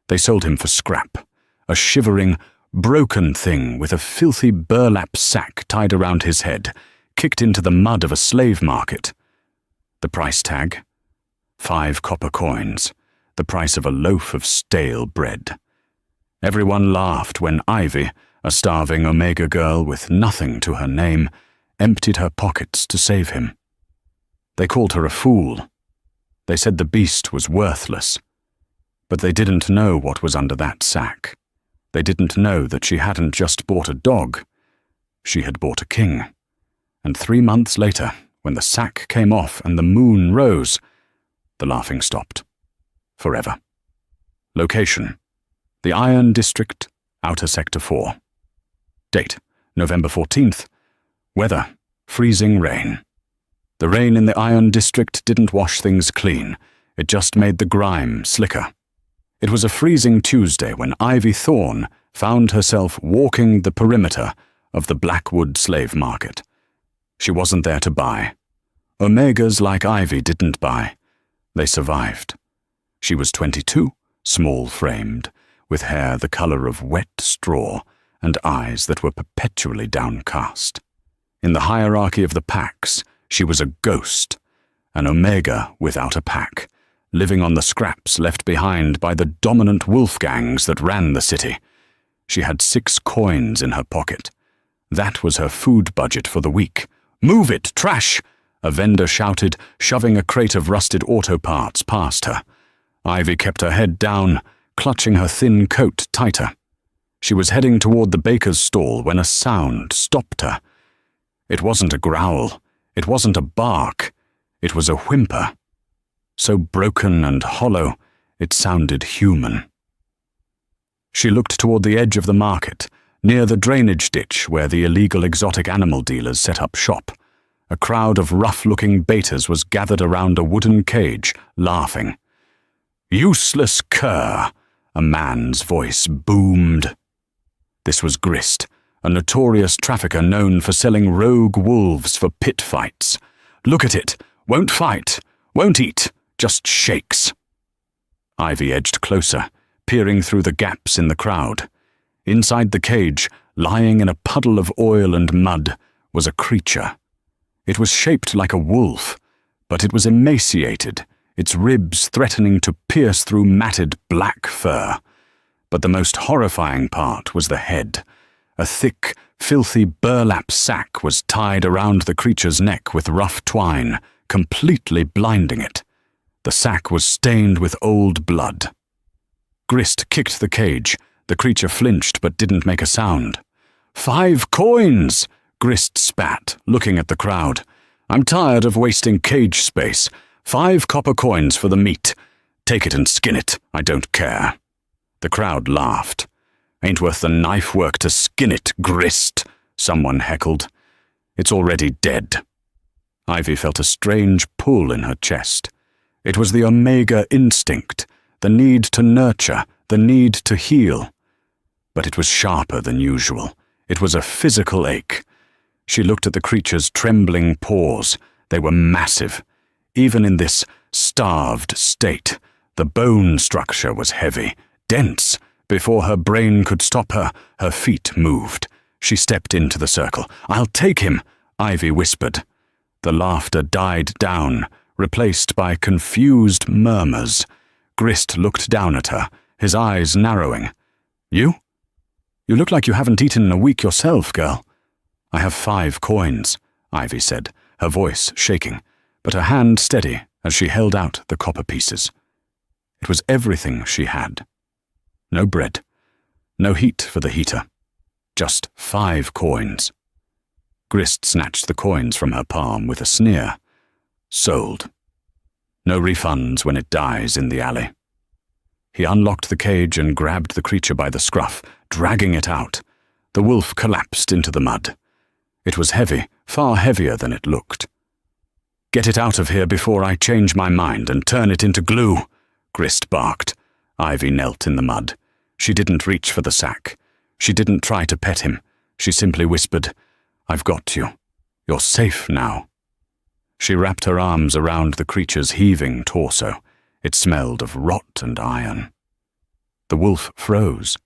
They sold him for scrap, a shivering, broken thing with a filthy burlap sack tied around his head, kicked into the mud of a slave market. The price tag? 5 copper coins, the price of a loaf of stale bread. Everyone laughed when Ivy, a starving Omega girl with nothing to her name, emptied her pockets to save him. They called her a fool. They said the beast was worthless. But they didn't know what was under that sack. They didn't know that she hadn't just bought a dog. She had bought a king. And 3 months later, when the sack came off and the moon rose, the laughing stopped. Forever. Location: the Iron District, Outer Sector 4. Date: November 14th. Weather: freezing rain. The rain in the Iron District didn't wash things clean. It just made the grime slicker. It was a freezing Tuesday when Ivy Thorne found herself walking the perimeter of the Blackwood slave market. She wasn't there to buy. Omegas like Ivy didn't buy. They survived. She was 22, small-framed, with hair the color of wet straw and eyes that were perpetually downcast. In the hierarchy of the packs, she was a ghost, an Omega without a pack, living on the scraps left behind by the dominant wolf gangs that ran the city. She had 6 coins in her pocket. That was her food budget for the week. "Move it, trash!" a vendor shouted, shoving a crate of rusted auto parts past her. Ivy kept her head down, clutching her thin coat tighter. She was heading toward the baker's stall when a sound stopped her. It wasn't a growl. It wasn't a bark. It was a whimper. So broken and hollow, it sounded human. She looked toward the edge of the market, near the drainage ditch where the illegal exotic animal dealers set up shop. A crowd of rough-looking baiters was gathered around a wooden cage, laughing. "Useless cur!" a man's voice boomed. This was Grist, a notorious trafficker known for selling rogue wolves for pit fights. "Look at it. Won't fight. Won't eat. Just shakes." Ivy edged closer, peering through the gaps in the crowd. Inside the cage, lying in a puddle of oil and mud, was a creature. It was shaped like a wolf, but it was emaciated, its ribs threatening to pierce through matted black fur. But the most horrifying part was the head. A thick, filthy burlap sack was tied around the creature's neck with rough twine, completely blinding it. The sack was stained with old blood. Grist kicked the cage. The creature flinched but didn't make a sound. 5 coins! Grist spat, looking at the crowd. "I'm tired of wasting cage space. 5 copper coins for the meat. Take it and skin it. I don't care." The crowd laughed. "Ain't worth the knife work to skin it, Grist," someone heckled. "It's already dead." Ivy felt a strange pull in her chest. It was the Omega instinct, the need to nurture, the need to heal. But it was sharper than usual. It was a physical ache. She looked at the creature's trembling paws. They were massive. Even in this starved state, the bone structure was heavy, dense. Before her brain could stop her, her feet moved. She stepped into the circle. "I'll take him," Ivy whispered. The laughter died down, replaced by confused murmurs. Grist looked down at her, his eyes narrowing. "You? You look like you haven't eaten in a week yourself, girl." "I have 5 coins," Ivy said, her voice shaking, but her hand steady as she held out the copper pieces. It was everything she had. No bread, no heat for the heater, just 5 coins. Grist snatched the coins from her palm with a sneer. "Sold. No refunds when it dies in the alley." He unlocked the cage and grabbed the creature by the scruff, dragging it out. The wolf collapsed into the mud. It was heavy, far heavier than it looked. "Get it out of here before I change my mind and turn it into glue," Grist barked. Ivy knelt in the mud. She didn't reach for the sack. She didn't try to pet him. She simply whispered, "I've got you. You're safe now." She wrapped her arms around the creature's heaving torso. It smelled of rot and iron. The wolf froze.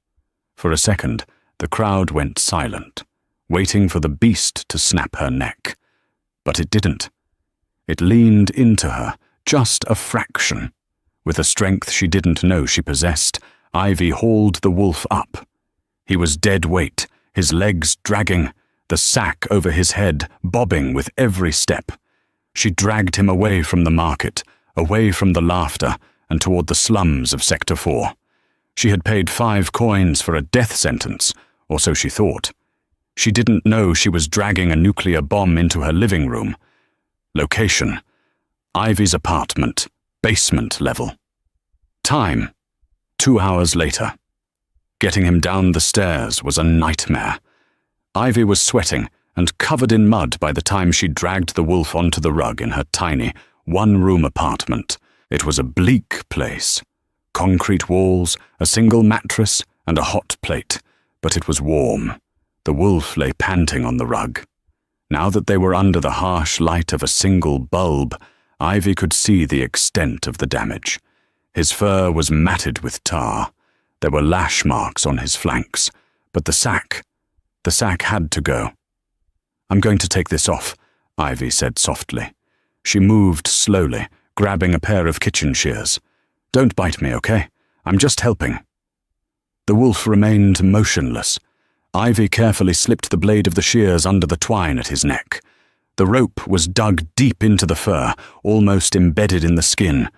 For a second, the crowd went silent, waiting for the beast to snap her neck. But it didn't. It leaned into her, just a fraction. With a strength she didn't know she possessed, Ivy hauled the wolf up. He was dead weight, his legs dragging, the sack over his head bobbing with every step. She dragged him away from the market, away from the laughter, and toward the slums of Sector 4. She had paid 5 coins for a death sentence, or so she thought. She didn't know she was dragging a nuclear bomb into her living room. Location: Ivy's apartment, basement level. Time: 2 hours later. Getting him down the stairs was a nightmare. Ivy was sweating and covered in mud by the time she dragged the wolf onto the rug in her tiny, one-room apartment. It was a bleak place. Concrete walls, a single mattress, and a hot plate. But it was warm. The wolf lay panting on the rug. Now that they were under the harsh light of a single bulb, Ivy could see the extent of the damage. His fur was matted with tar. There were lash marks on his flanks. But the sack had to go. "I'm going to take this off," Ivy said softly. She moved slowly, grabbing a pair of kitchen shears. "Don't bite me, okay? I'm just helping." The wolf remained motionless. Ivy carefully slipped the blade of the shears under the twine at his neck. The rope was dug deep into the fur, almost embedded in the skin.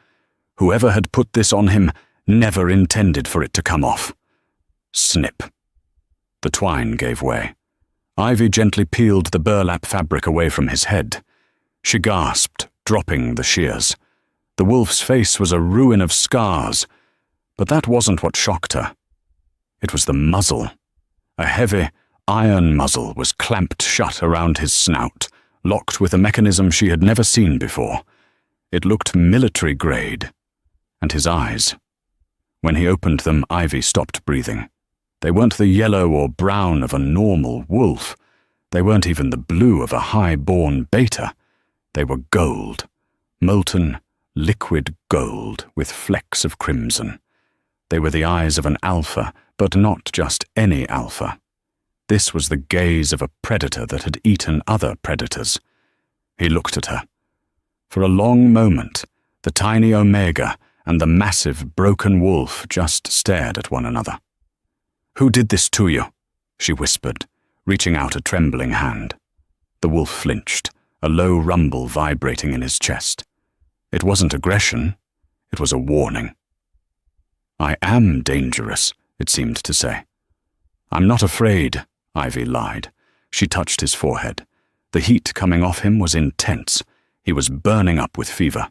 Whoever had put this on him never intended for it to come off. Snip. The twine gave way. Ivy gently peeled the burlap fabric away from his head. She gasped, dropping the shears. The wolf's face was a ruin of scars, but that wasn't what shocked her. It was the muzzle. A heavy, iron muzzle was clamped shut around his snout, locked with a mechanism she had never seen before. It looked military-grade. And his eyes. When he opened them, Ivy stopped breathing. They weren't the yellow or brown of a normal wolf. They weren't even the blue of a high-born beta. They were gold. Molten, liquid gold with flecks of crimson. They were the eyes of an alpha, but not just any alpha. This was the gaze of a predator that had eaten other predators. He looked at her. For a long moment, the tiny Omega and the massive, broken wolf just stared at one another. "Who did this to you?" she whispered, reaching out a trembling hand. The wolf flinched, a low rumble vibrating in his chest. It wasn't aggression, it was a warning. "I am dangerous," it seemed to say. "I'm not afraid," Ivy lied. She touched his forehead. The heat coming off him was intense. He was burning up with fever.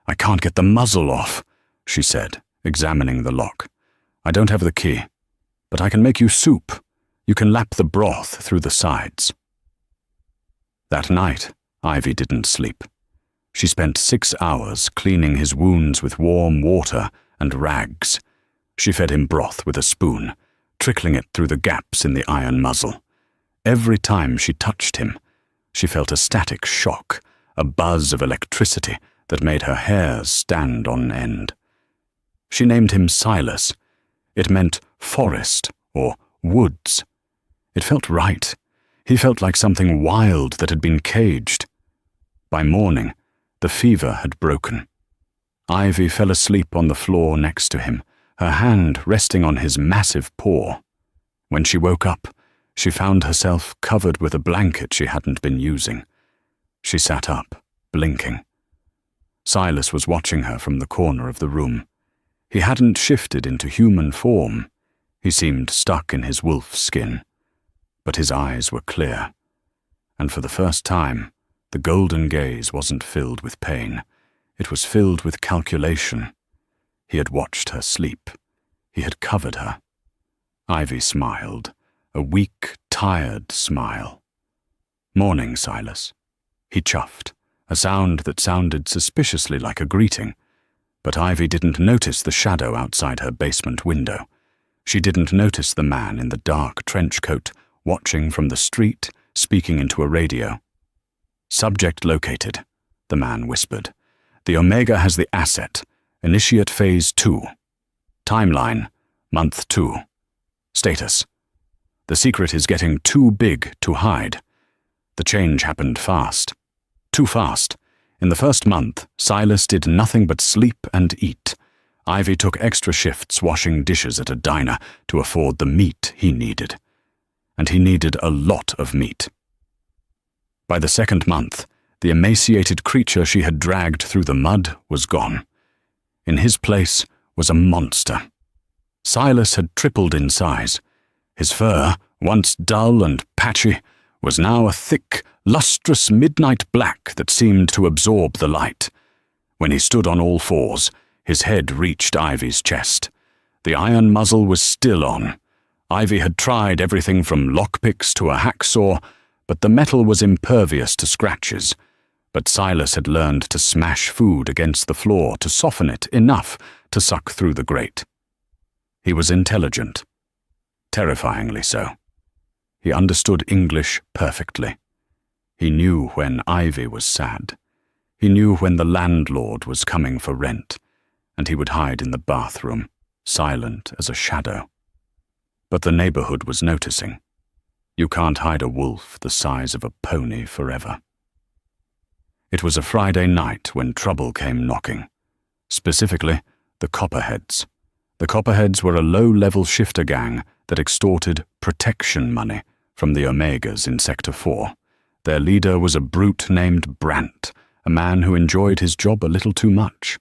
"I can't get the muzzle off," she said, examining the lock. "I don't have the key, but I can make you soup. You can lap the broth through the sides." That night, Ivy didn't sleep. She spent 6 hours cleaning his wounds with warm water and rags. She fed him broth with a spoon, trickling it through the gaps in the iron muzzle. Every time she touched him, she felt a static shock, a buzz of electricity that made her hairs stand on end. She named him Silas. It meant forest or woods. It felt right. He felt like something wild that had been caged. By morning, the fever had broken. Ivy fell asleep on the floor next to him, her hand resting on his massive paw. When she woke up, she found herself covered with a blanket she hadn't been using. She sat up, blinking. Silas was watching her from the corner of the room. He hadn't shifted into human form. He seemed stuck in his wolf skin. But his eyes were clear. And for the first time, the golden gaze wasn't filled with pain. It was filled with calculation. He had watched her sleep. He had covered her. Ivy smiled, a weak, tired smile. "Morning, Silas." He chuffed, a sound that sounded suspiciously like a greeting. But Ivy didn't notice the shadow outside her basement window. She didn't notice the man in the dark trench coat, watching from the street, speaking into a radio. "Subject located," the man whispered. "The Omega has the asset. Initiate Phase 2. Timeline: Month 2. Status: the secret is getting too big to hide. The change happened fast. Too fast. In the first month, Silas did nothing but sleep and eat. Ivy took extra shifts washing dishes at a diner to afford the meat he needed. And he needed a lot of meat. By the second month, the emaciated creature she had dragged through the mud was gone. In his place was a monster. Silas had tripled in size. His fur, once dull and patchy, was now a thick, lustrous midnight black that seemed to absorb the light. When he stood on all fours, his head reached Ivy's chest. The iron muzzle was still on. Ivy had tried everything from lockpicks to a hacksaw, but the metal was impervious to scratches. But Silas had learned to smash food against the floor to soften it enough to suck through the grate. He was intelligent. Terrifyingly so. He understood English perfectly. He knew when Ivy was sad. He knew when the landlord was coming for rent, and he would hide in the bathroom, silent as a shadow. But the neighborhood was noticing. You can't hide a wolf the size of a pony forever. It was a Friday night when trouble came knocking. Specifically, the Copperheads. The Copperheads were a low-level shifter gang that extorted protection money from the Omegas in Sector 4. Their leader was a brute named Brant, a man who enjoyed his job a little too much.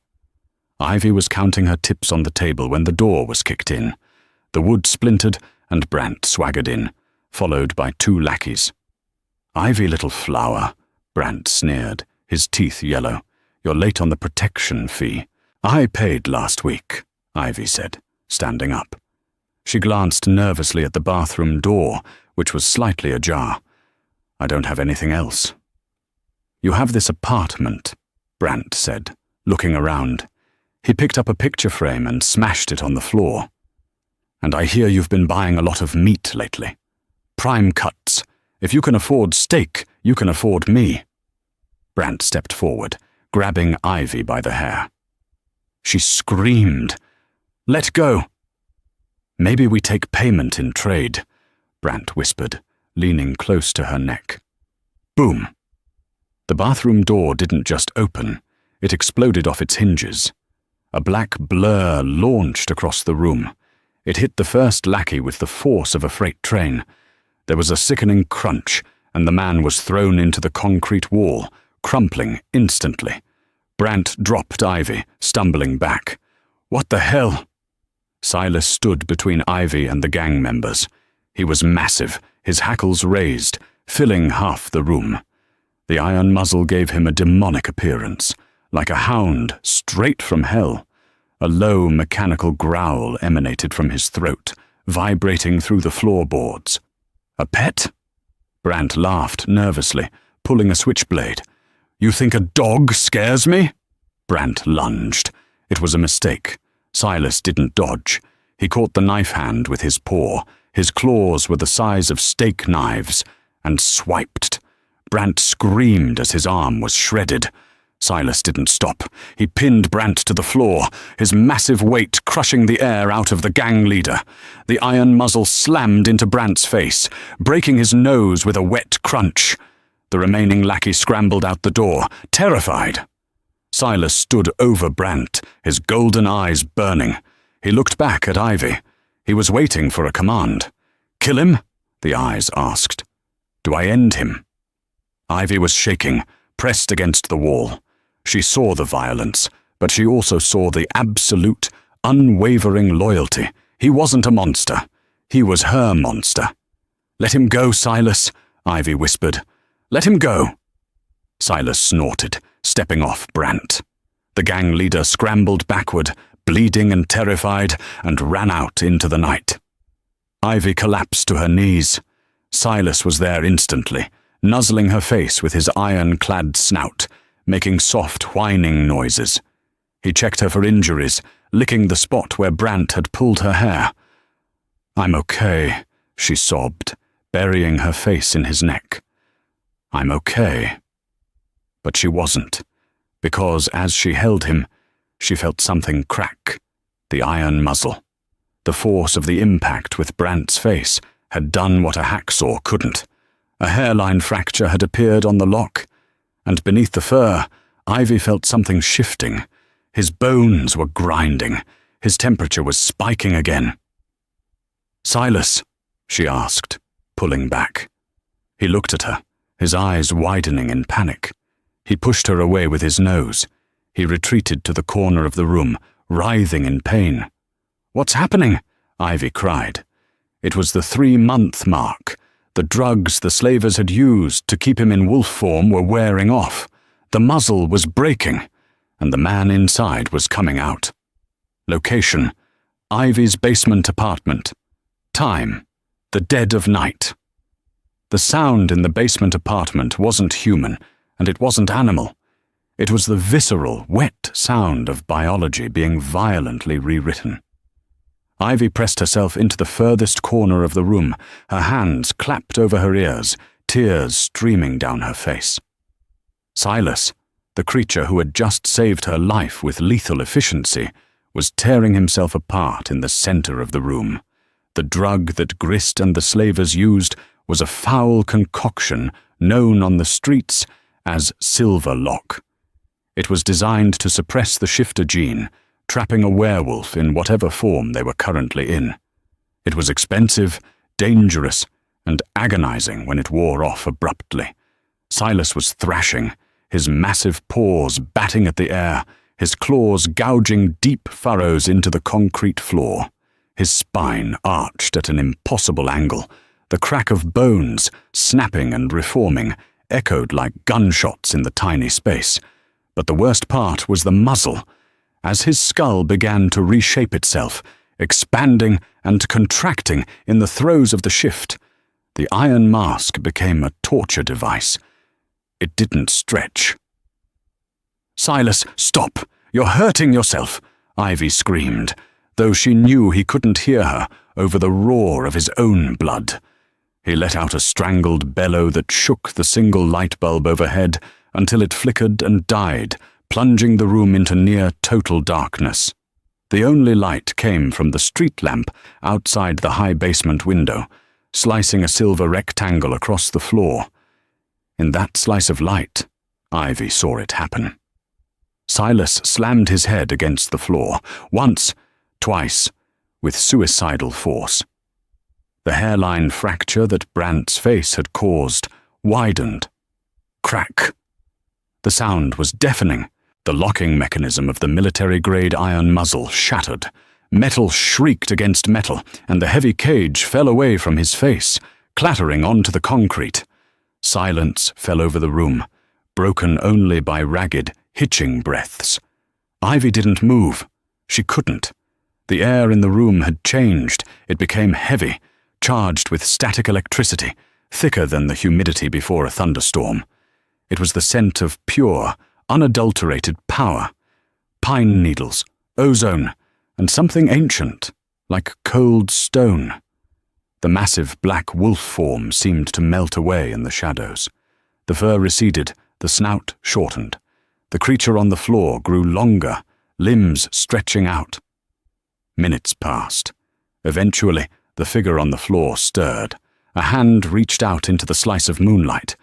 Ivy was counting her tips on the table when the door was kicked in. The wood splintered and Brant swaggered in, followed by 2 lackeys. "Ivy, little flower," Brant sneered, his teeth yellow. "You're late on the protection fee." "I paid last week," Ivy said, standing up. She glanced nervously at the bathroom door, which was slightly ajar. "I don't have anything else." "You have this apartment," Brant said, looking around. He picked up a picture frame and smashed it on the floor. "And I hear you've been buying a lot of meat lately. Prime cuts. If you can afford steak, you can afford me." Brant stepped forward, grabbing Ivy by the hair. She screamed. "Let go." "Maybe we take payment in trade," Brant whispered, leaning close to her neck. Boom! The bathroom door didn't just open, it exploded off its hinges. A black blur launched across the room. It hit the first lackey with the force of a freight train. There was a sickening crunch, and the man was thrown into the concrete wall, crumpling instantly. Brant dropped Ivy, stumbling back. "What the hell?" Silas stood between Ivy and the gang members. He was massive, his hackles raised, filling half the room. The iron muzzle gave him a demonic appearance, like a hound straight from hell. A low mechanical growl emanated from his throat, vibrating through the floorboards. "A pet?" Brant laughed nervously, pulling a switchblade. "You think a dog scares me?" Brant lunged. It was a mistake. Silas didn't dodge. He caught the knife hand with his paw. His claws were the size of steak knives, and swiped. Brant screamed as his arm was shredded. Silas didn't stop. He pinned Brant to the floor, his massive weight crushing the air out of the gang leader. The iron muzzle slammed into Brant's face, breaking his nose with a wet crunch. The remaining lackey scrambled out the door, terrified. Silas stood over Brant, his golden eyes burning. He looked back at Ivy. He was waiting for a command. "Kill him?" the eyes asked. "Do I end him?" Ivy was shaking, pressed against the wall. She saw the violence, but she also saw the absolute, unwavering loyalty. He wasn't a monster. He was her monster. "Let him go, Silas," Ivy whispered. "Let him go." Silas snorted, stepping off Brant. The gang leader scrambled backward, bleeding and terrified, and ran out into the night. Ivy collapsed to her knees. Silas was there instantly, nuzzling her face with his iron-clad snout, making soft whining noises. He checked her for injuries, licking the spot where Brant had pulled her hair. "I'm okay," she sobbed, burying her face in his neck. "I'm okay." But she wasn't, because as she held him, she felt something crack, the iron muzzle. The force of the impact with Brant's face had done what a hacksaw couldn't. A hairline fracture had appeared on the lock, and beneath the fur, Ivy felt something shifting. His bones were grinding. His temperature was spiking again. "Silas?" she asked, pulling back. He looked at her, his eyes widening in panic. He pushed her away with his nose. He retreated to the corner of the room, writhing in pain. "What's happening?" Ivy cried. It was the 3-month mark. The drugs the slavers had used to keep him in wolf form were wearing off. The muzzle was breaking, and the man inside was coming out. Location: Ivy's basement apartment. Time: the dead of night. The sound in the basement apartment wasn't human, and it wasn't animal. It was the visceral, wet sound of biology being violently rewritten. Ivy pressed herself into the furthest corner of the room, her hands clapped over her ears, tears streaming down her face. Silas, the creature who had just saved her life with lethal efficiency, was tearing himself apart in the center of the room. The drug that Grist and the slavers used was a foul concoction known on the streets as Silver Lock. It was designed to suppress the shifter gene, trapping a werewolf in whatever form they were currently in. It was expensive, dangerous, and agonizing when it wore off abruptly. Silas was thrashing, his massive paws batting at the air, his claws gouging deep furrows into the concrete floor. His spine arched at an impossible angle. The crack of bones, snapping and reforming, echoed like gunshots in the tiny space. But the worst part was the muzzle. As his skull began to reshape itself, expanding and contracting in the throes of the shift, the iron mask became a torture device. It didn't stretch. "Silas, stop! You're hurting yourself!" Ivy screamed, though she knew he couldn't hear her over the roar of his own blood. He let out a strangled bellow that shook the single light bulb overhead until it flickered and died, plunging the room into near total darkness. The only light came from the street lamp outside the high basement window, slicing a silver rectangle across the floor. In that slice of light, Ivy saw it happen. Silas slammed his head against the floor, once, twice, with suicidal force. The hairline fracture that Brant's face had caused widened. Crack. The sound was deafening. The locking mechanism of the military-grade iron muzzle shattered. Metal shrieked against metal, and the heavy cage fell away from his face, clattering onto the concrete. Silence fell over the room, broken only by ragged, hitching breaths. Ivy didn't move. She couldn't. The air in the room had changed. It became heavy, charged with static electricity, thicker than the humidity before a thunderstorm. It was the scent of pure, unadulterated power. Pine needles, ozone, and something ancient, like cold stone. The massive black wolf form seemed to melt away in the shadows. The fur receded, the snout shortened. The creature on the floor grew longer, limbs stretching out. Minutes passed. Eventually, the figure on the floor stirred. A hand reached out into the slice of moonlight.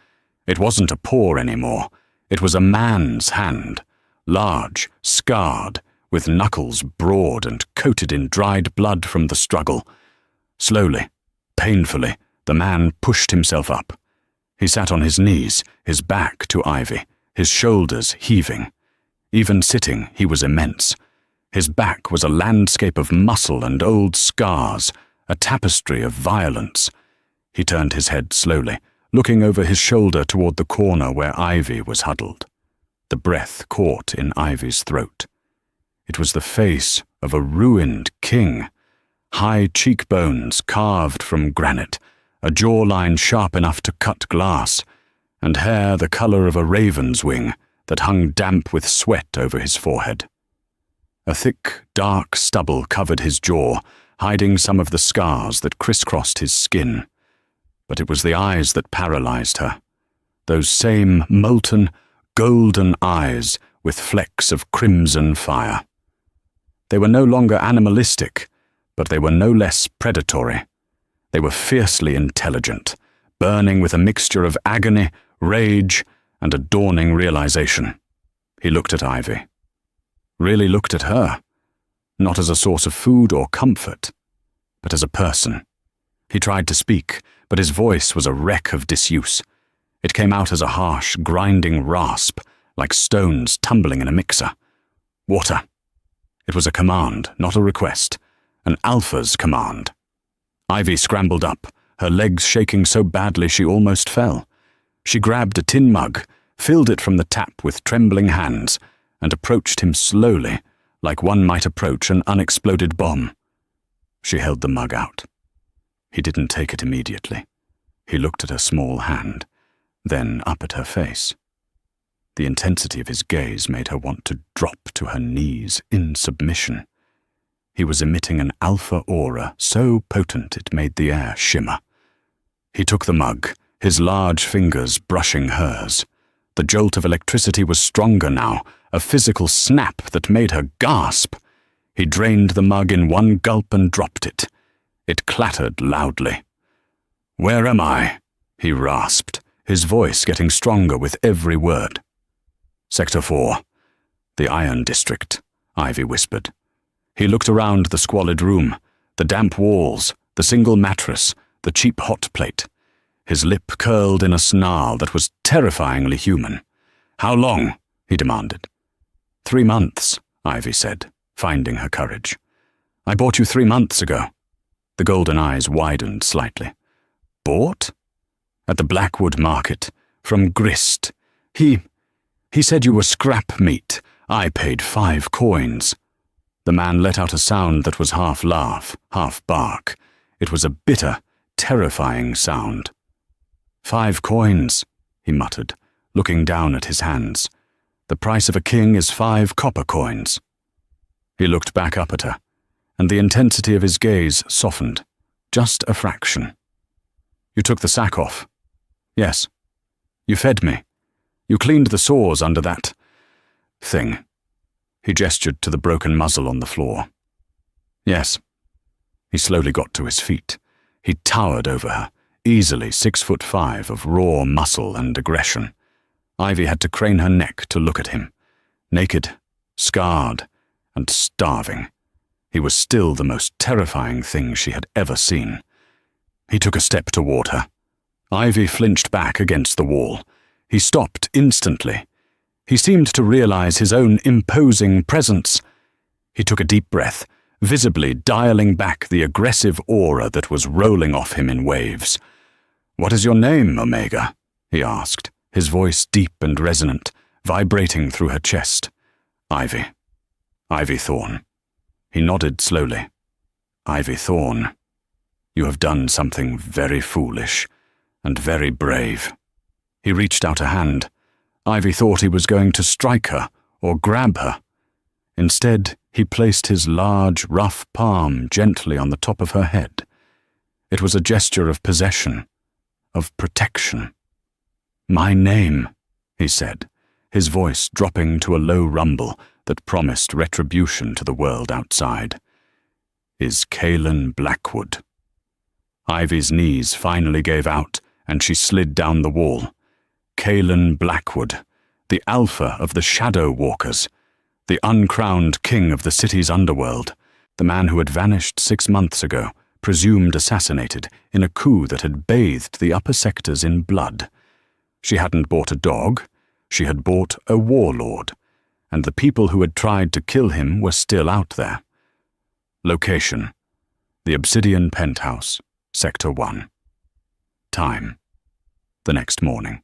It wasn't a paw anymore. It was a man's hand, large, scarred, with knuckles broad and coated in dried blood from the struggle. Slowly, painfully, the man pushed himself up. He sat on his knees, his back to Ivy, his shoulders heaving. Even sitting, he was immense. His back was a landscape of muscle and old scars, a tapestry of violence. He turned his head slowly, looking over his shoulder toward the corner where Ivy was huddled. The breath caught in Ivy's throat. It was the face of a ruined king. High cheekbones carved from granite, a jawline sharp enough to cut glass, and hair the color of a raven's wing that hung damp with sweat over his forehead. A thick, dark stubble covered his jaw, hiding some of the scars that crisscrossed his skin. But it was the eyes that paralyzed her. Those same molten, golden eyes with flecks of crimson fire. They were no longer animalistic, but they were no less predatory. They were fiercely intelligent, burning with a mixture of agony, rage, and a dawning realization. He looked at Ivy. Really looked at her, not as a source of food or comfort, but as a person. He tried to speak, but his voice was a wreck of disuse. It came out as a harsh, grinding rasp, like stones tumbling in a mixer. Water. It was a command, not a request. An alpha's command. Ivy scrambled up, her legs shaking so badly she almost fell. She grabbed a tin mug, filled it from the tap with trembling hands, and approached him slowly, like one might approach an unexploded bomb. She held the mug out. He didn't take it immediately. He looked at her small hand, then up at her face. The intensity of his gaze made her want to drop to her knees in submission. He was emitting an alpha aura so potent it made the air shimmer. He took the mug, his large fingers brushing hers. The jolt of electricity was stronger now, a physical snap that made her gasp. He drained the mug in one gulp and dropped it. It clattered loudly. "Where am I?" he rasped, his voice getting stronger with every word. "Sector 4, the Iron District," Ivy whispered. He looked around the squalid room, the damp walls, the single mattress, the cheap hot plate. His lip curled in a snarl that was terrifyingly human. "How long?" he demanded. 3 months, Ivy said, finding her courage. "I bought you 3 months ago." The golden eyes widened slightly. "Bought?" "At the Blackwood market, from Grist. He said you were scrap meat. I paid 5 coins. The man let out a sound that was half laugh, half bark. It was a bitter, terrifying sound. 5 coins, he muttered, looking down at his hands. "The price of a king is 5 copper coins." He looked back up at her, and the intensity of his gaze softened, just a fraction. "You took the sack off?" "Yes." "You fed me. You cleaned the sores under that thing." He gestured to the broken muzzle on the floor. "Yes." He slowly got to his feet. He towered over her, easily 6'5" of raw muscle and aggression. Ivy had to crane her neck to look at him. Naked, scarred, and starving. He was still the most terrifying thing she had ever seen. He took a step toward her. Ivy flinched back against the wall. He stopped instantly. He seemed to realize his own imposing presence. He took a deep breath, visibly dialing back the aggressive aura that was rolling off him in waves. "What is your name, Omega?" he asked, his voice deep and resonant, vibrating through her chest. "Ivy. Ivy Thorne." He nodded slowly. "Ivy Thorne, you have done something very foolish and very brave." He reached out a hand. Ivy thought he was going to strike her or grab her. Instead, he placed his large, rough palm gently on the top of her head. It was a gesture of possession, of protection. "My name," he said, his voice dropping to a low rumble that promised retribution to the world outside, "is Kaelin Blackwood." Ivy's knees finally gave out, and she slid down the wall. Kaelin Blackwood, the alpha of the Shadow Walkers, the uncrowned king of the city's underworld, the man who had vanished 6 months ago, presumed assassinated in a coup that had bathed the upper sectors in blood. She hadn't bought a dog, she had bought a warlord, and the people who had tried to kill him were still out there. Location: the Obsidian Penthouse, Sector 1. Time: the next morning.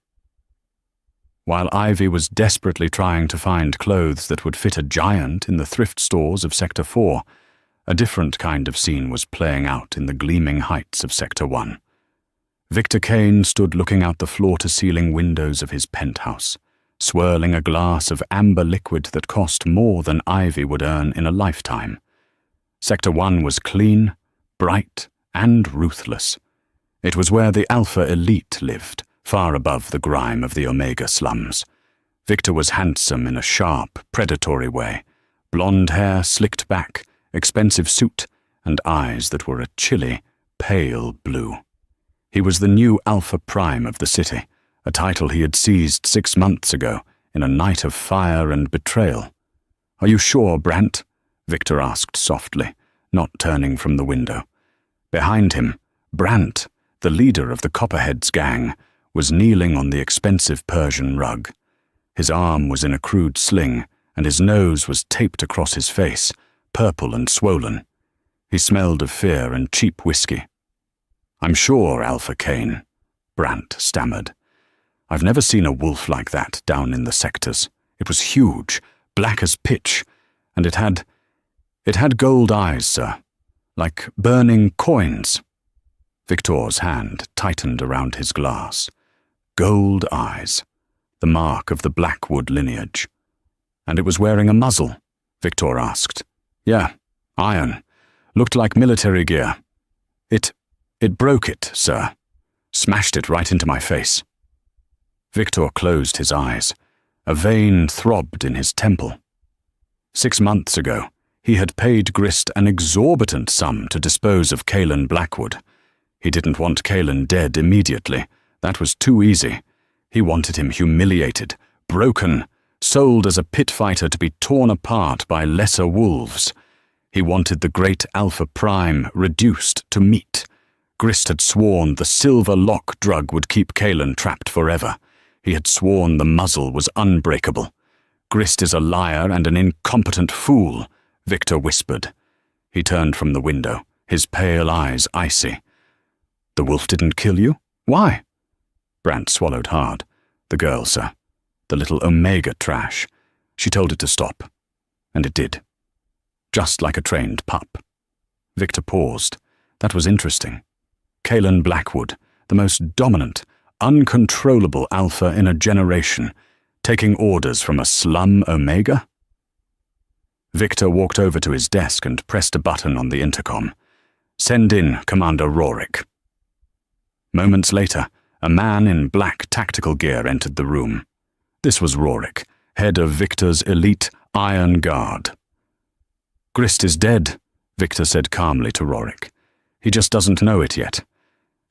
While Ivy was desperately trying to find clothes that would fit a giant in the thrift stores of Sector 4, a different kind of scene was playing out in the gleaming heights of Sector 1. Victor Kane stood looking out the floor-to-ceiling windows of his penthouse, swirling a glass of amber liquid that cost more than Ivy would earn in a lifetime. Sector 1 was clean, bright, and ruthless. It was where the Alpha elite lived, far above the grime of the Omega slums. Victor was handsome in a sharp, predatory way. Blonde hair slicked back, expensive suit, and eyes that were a chilly, pale blue. He was the new Alpha Prime of the city, a title he had seized 6 months ago in a night of fire and betrayal. "Are you sure, Brant?" Victor asked softly, not turning from the window. Behind him, Brant, the leader of the Copperheads gang, was kneeling on the expensive Persian rug. His arm was in a crude sling, and his nose was taped across his face, purple and swollen. He smelled of fear and cheap whiskey. "I'm sure, Alpha Kane," Brant stammered. "I've never seen a wolf like that down in the sectors. It was huge, black as pitch, and it had gold eyes, sir, like burning coins." Victor's hand tightened around his glass. Gold eyes, the mark of the Blackwood lineage. "And it was wearing a muzzle?" Victor asked. "Yeah, iron. Looked like military gear. It broke it, sir. Smashed it right into my face." Victor closed his eyes. A vein throbbed in his temple. 6 months ago, he had paid Grist an exorbitant sum to dispose of Kalen Blackwood. He didn't want Kalen dead immediately. That was too easy. He wanted him humiliated, broken, sold as a pit fighter to be torn apart by lesser wolves. He wanted the great Alpha Prime reduced to meat. Grist had sworn the silver lock drug would keep Kalen trapped forever. He had sworn the muzzle was unbreakable. "Grist is a liar and an incompetent fool," Victor whispered. He turned from the window, his pale eyes icy. "The wolf didn't kill you? Why?" Brant swallowed hard. "The girl, sir. The little Omega trash. She told it to stop. And it did. Just like a trained pup." Victor paused. That was interesting. Kalen Blackwood, the most dominant, uncontrollable alpha in a generation, taking orders from a slum Omega? Victor walked over to his desk and pressed a button on the intercom. "Send in Commander Rorick." Moments later, a man in black tactical gear entered the room. This was Rorick, head of Victor's elite Iron Guard. "Grist is dead," Victor said calmly to Rorick. "He just doesn't know it yet.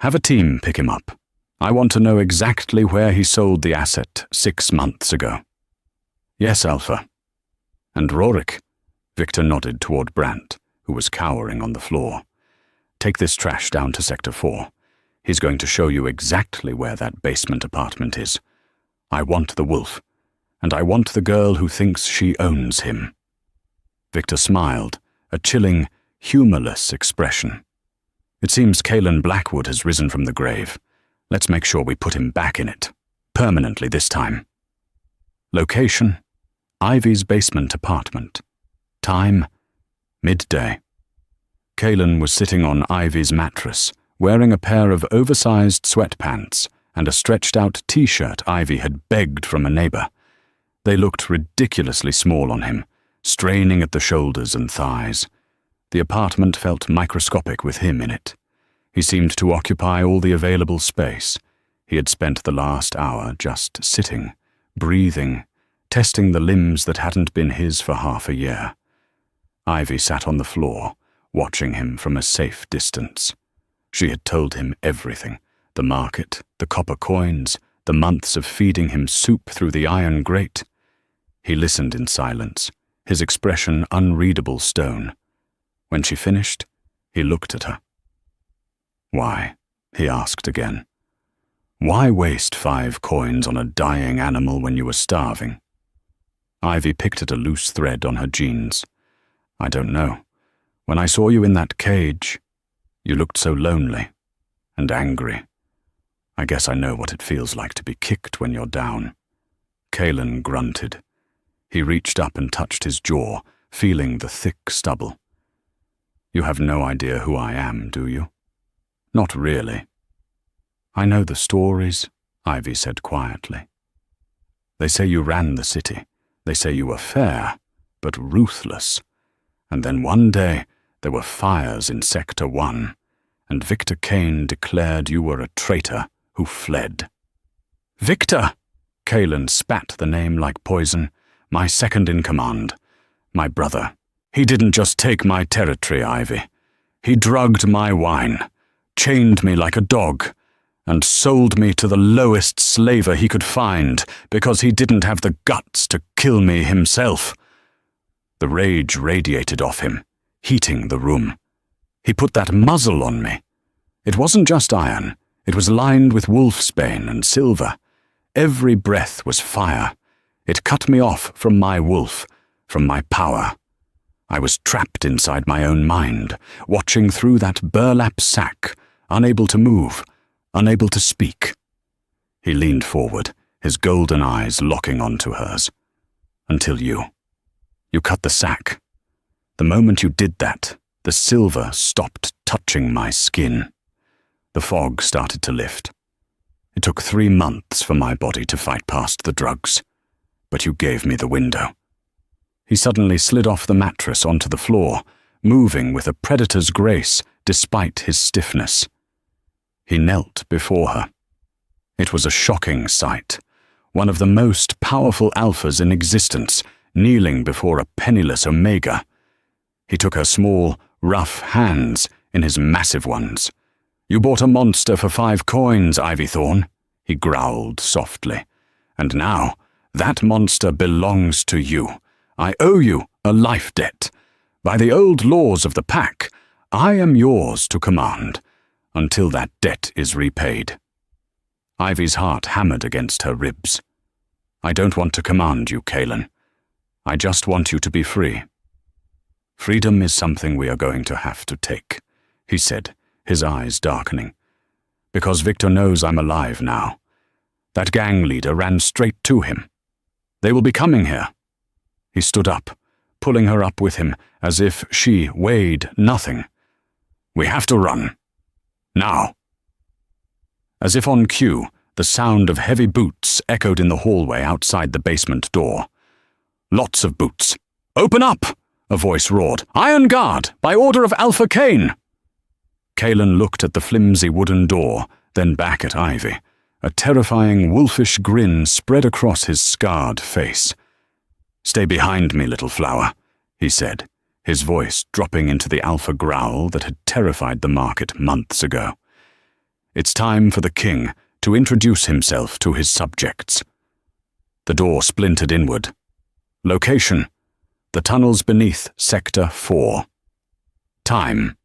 Have a team pick him up. I want to know exactly where he sold the asset 6 months ago." "Yes, Alpha." "And Rorick?" Victor nodded toward Brant, who was cowering on the floor. "Take this trash down to Sector 4. He's going to show you exactly where that basement apartment is. I want the wolf, and I want the girl who thinks she owns him." Victor smiled, a chilling, humorless expression. "It seems Kalen Blackwood has risen from the grave. Let's make sure we put him back in it. Permanently this time." Location: Ivy's basement apartment. Time: midday. Kalen was sitting on Ivy's mattress, wearing a pair of oversized sweatpants and a stretched-out t-shirt Ivy had begged from a neighbor. They looked ridiculously small on him, straining at the shoulders and thighs. The apartment felt microscopic with him in it. He seemed to occupy all the available space. He had spent the last hour just sitting, breathing, testing the limbs that hadn't been his for half a year. Ivy sat on the floor, watching him from a safe distance. She had told him everything: the market, the copper coins, the months of feeding him soup through the iron grate. He listened in silence, his expression unreadable stone. When she finished, he looked at her. "Why?" he asked again. "Why waste 5 coins on a dying animal when you were starving?" Ivy picked at a loose thread on her jeans. "I don't know. When I saw you in that cage, you looked so lonely and angry. I guess I know what it feels like to be kicked when you're down." Kalen grunted. He reached up and touched his jaw, feeling the thick stubble. "You have no idea who I am, do you?" "Not really." "I know the stories," Ivy said quietly. "They say you ran the city. They say you were fair, but ruthless. And then one day there were fires in Sector 1, and Victor Kane declared you were a traitor who fled." "Victor!" Kalen spat the name like poison. "My second in command. My brother. He didn't just take my territory, Ivy. He drugged my wine, chained me like a dog, and sold me to the lowest slaver he could find because he didn't have the guts to kill me himself. The rage radiated off him, heating the room. He put that muzzle on me. It wasn't just iron. It was lined with wolfsbane and silver. Every breath was fire. It cut me off from my wolf, from my power. I was trapped inside my own mind, watching through that burlap sack, unable to move, unable to speak. He leaned forward, his golden eyes locking onto hers. Until you. You cut the sack. The moment you did that, the silver stopped touching my skin. The fog started to lift. It took 3 months for my body to fight past the drugs, but you gave me the window. He suddenly slid off the mattress onto the floor, moving with a predator's grace despite his stiffness. He knelt before her. It was a shocking sight, one of the most powerful alphas in existence, kneeling before a penniless omega. He took her small, rough hands in his massive ones. "You bought a monster for 5 coins, Ivythorn," he growled softly. "And now, that monster belongs to you. I owe you a life debt. By the old laws of the pack, I am yours to command, until that debt is repaid." Ivy's heart hammered against her ribs. "I don't want to command you, Kaelin. I just want you to be free." "Freedom is something we are going to have to take," he said, his eyes darkening. "Because Victor knows I'm alive now. That gang leader ran straight to him. They will be coming here." He stood up, pulling her up with him as if she weighed nothing. "We have to run. Now." As if on cue, the sound of heavy boots echoed in the hallway outside the basement door. Lots of boots. "Open up!" a voice roared. "Iron Guard, by order of Alpha Kane!" Kaelin looked at the flimsy wooden door, then back at Ivy. A terrifying wolfish grin spread across his scarred face. "Stay behind me, little flower," he said, his voice dropping into the alpha growl that had terrified the market months ago. "It's time for the king to introduce himself to his subjects." The door splintered inward. Location: the tunnels beneath Sector 4. Time: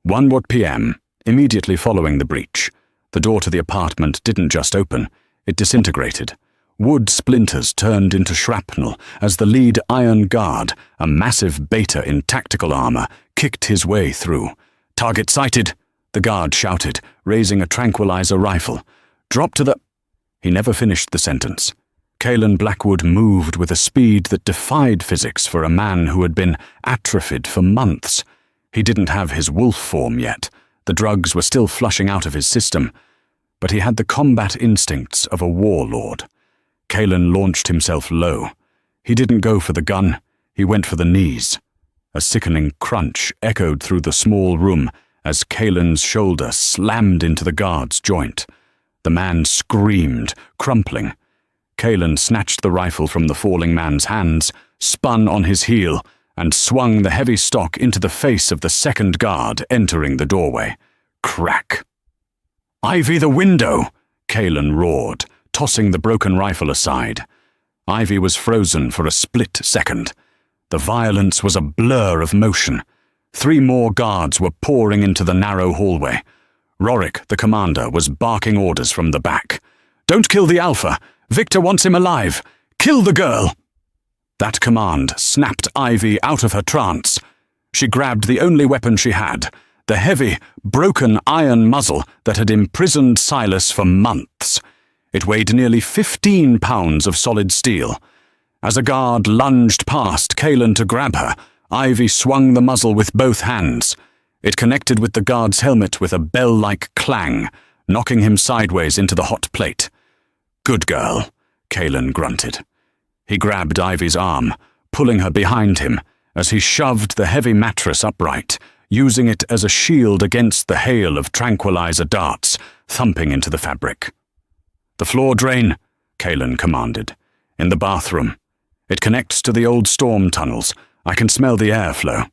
1 p.m., immediately following the breach. The door to the apartment didn't just open, it disintegrated. Wood splinters turned into shrapnel as the lead Iron Guard, a massive beta in tactical armor, kicked his way through. "Target sighted," the guard shouted, raising a tranquilizer rifle. "Drop to the—" He never finished the sentence. Kaelin Blackwood moved with a speed that defied physics for a man who had been atrophied for months. He didn't have his wolf form yet. The drugs were still flushing out of his system. But he had the combat instincts of a warlord. Kaelin launched himself low. He didn't go for the gun. He went for the knees. A sickening crunch echoed through the small room as Kaelin's shoulder slammed into the guard's joint. The man screamed, crumpling. Kaelin snatched the rifle from the falling man's hands, spun on his heel, and swung the heavy stock into the face of the second guard entering the doorway. Crack! "Ivy, the window!" Kaelin roared, tossing the broken rifle aside. Ivy was frozen for a split second. The violence was a blur of motion. 3 more guards were pouring into the narrow hallway. Rorik, the commander, was barking orders from the back. "Don't kill the Alpha! Victor wants him alive! Kill the girl!" That command snapped Ivy out of her trance. She grabbed the only weapon she had, the heavy, broken iron muzzle that had imprisoned Silas for months. It weighed nearly 15 pounds of solid steel. As a guard lunged past Kaelin to grab her, Ivy swung the muzzle with both hands. It connected with the guard's helmet with a bell-like clang, knocking him sideways into the hot plate. "Good girl," Kaelin grunted. He grabbed Ivy's arm, pulling her behind him as he shoved the heavy mattress upright, using it as a shield against the hail of tranquilizer darts thumping into the fabric. "The floor drain," Kaelin commanded. "In the bathroom. It connects to the old storm tunnels. I can smell the airflow."